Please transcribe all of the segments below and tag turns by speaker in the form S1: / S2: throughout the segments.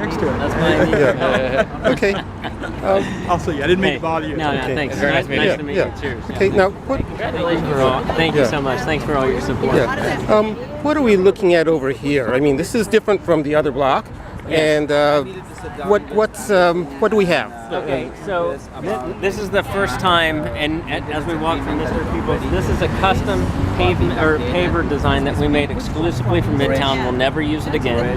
S1: next to it.
S2: That's fine.
S3: Yeah. Okay.
S1: Also, I didn't mean to bother you.
S2: No,
S3: Okay.
S2: thanks.
S4: Very nice meeting you.
S2: to meet you. Cheers.
S3: Okay. Now, what?
S2: Congratulations for all. Thank you so much. Thanks for all your support.
S3: Yeah. What are we looking at over here? I mean, this is different from the other block. And what do we have?
S2: Okay, so this is the first time, and as we walk from Mr. Peoples, this is a custom paver design that we made exclusively for Midtown. We'll never use it again.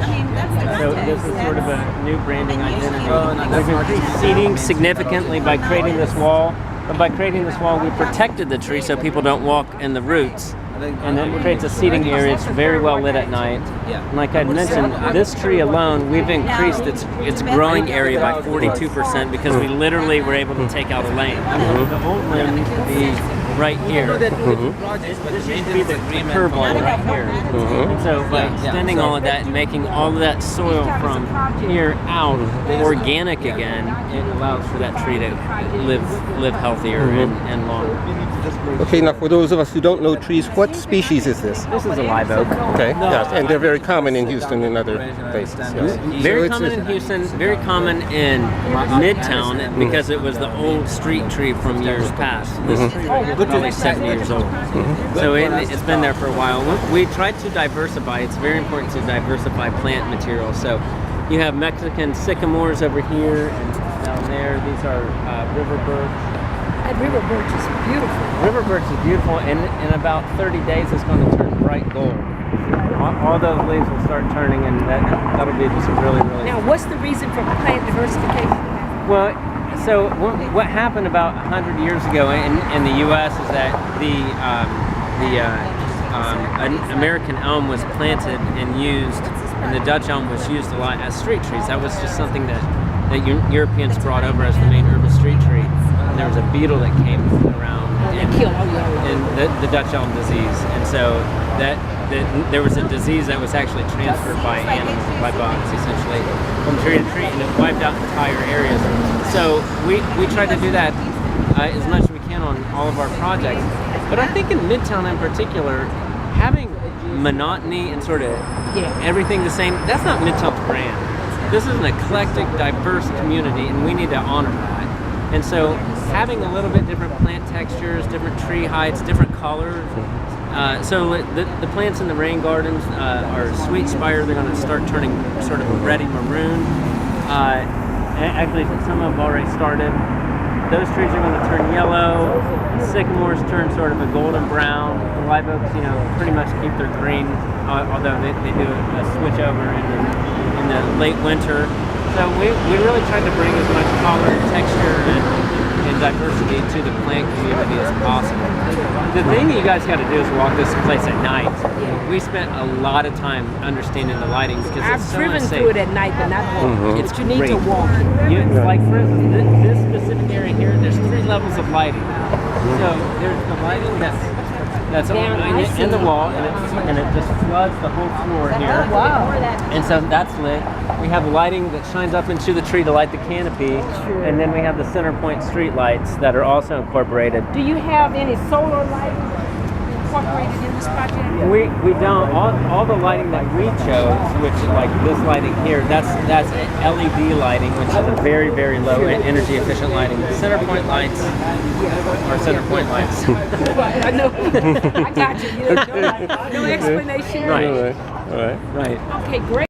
S2: So this is sort of a new branding identity. We've increased seating significantly by creating this wall. But by creating this wall, we protected the tree so people don't walk in the roots. And then it creates a seating area. It's very well lit at night. And like I mentioned, this tree alone, we've increased its growing area by 42% because we literally were able to take out a lane. The old lane used to be right here. This used to be the curb line right here. And so by extending all of that and making all of that soil from here out organic again, it allows for that tree to live healthier and longer.
S3: Okay, now for those of us who don't know trees, what species is this?
S2: This is a live oak.
S3: Okay, yes, and they're very common in Houston and other places. Yes.
S2: Very common in Houston, very common in Midtown because it was the old street tree from years past. This tree is probably 70 years old. So it's been there for a while. We tried to diversify. It's very important to diversify plant material. So you have Mexican sycamores over here and down there. These are river birch.
S5: That river birch is beautiful.
S2: River birch is beautiful, and in about 30 days it's going to turn bright gold. All those leaves will start turning, and that'll be just really, really.
S5: Now, what's the reason for plant diversification?
S2: Well, so what happened about 100 years ago in the U.S. is that an American elm was planted and used, and the Dutch elm was used a lot as street trees. That was just something that Europeans brought over as the main urban street tree. There was a beetle that came around and the Dutch elm disease, and so there was a disease that was actually transferred by animals, by bugs, essentially, from tree to tree, and it wiped out entire areas. So we try to do that as much as we can on all of our projects. But I think in Midtown in particular, having monotony and sort of everything the same, that's not Midtown's brand. This is an eclectic, diverse community, and we need to honor that. And so having a little bit different plant textures, different tree heights, different colors. So the plants in the rain gardens are sweet spire. They're going to start turning sort of reddy maroon. Actually, some of them already started. Those trees are going to turn yellow. The sycamores turn sort of a golden brown. The live oaks, pretty much keep their green, although they do a switch over in the late winter. So we really tried to bring as much color and texture and diversity to the plant community as possible. The thing that you guys got to do is walk this place at night. We spent a lot of time understanding the lighting because it's so unsafe.
S5: I've driven through it at night, but not walk.
S2: It's
S5: you need
S2: great.
S5: to walk.
S2: Like for instance, this specific area here, there's 3 levels of lighting. So there's the lighting that's in the wall, and it just floods the whole floor here.
S5: Oh, wow.
S2: And so that's lit. We have lighting that shines up into the tree to light the canopy, and then we have the center point street lights that are also incorporated.
S5: Do you have any solar lighting incorporated in this project?
S2: We don't. All the lighting that we chose, which like this lighting here, that's LED lighting, which is a very, very low energy efficient lighting. The center point lights are center point lights.
S5: I know. I got you. No explanation.
S2: Right.
S3: All right.
S5: Okay, great.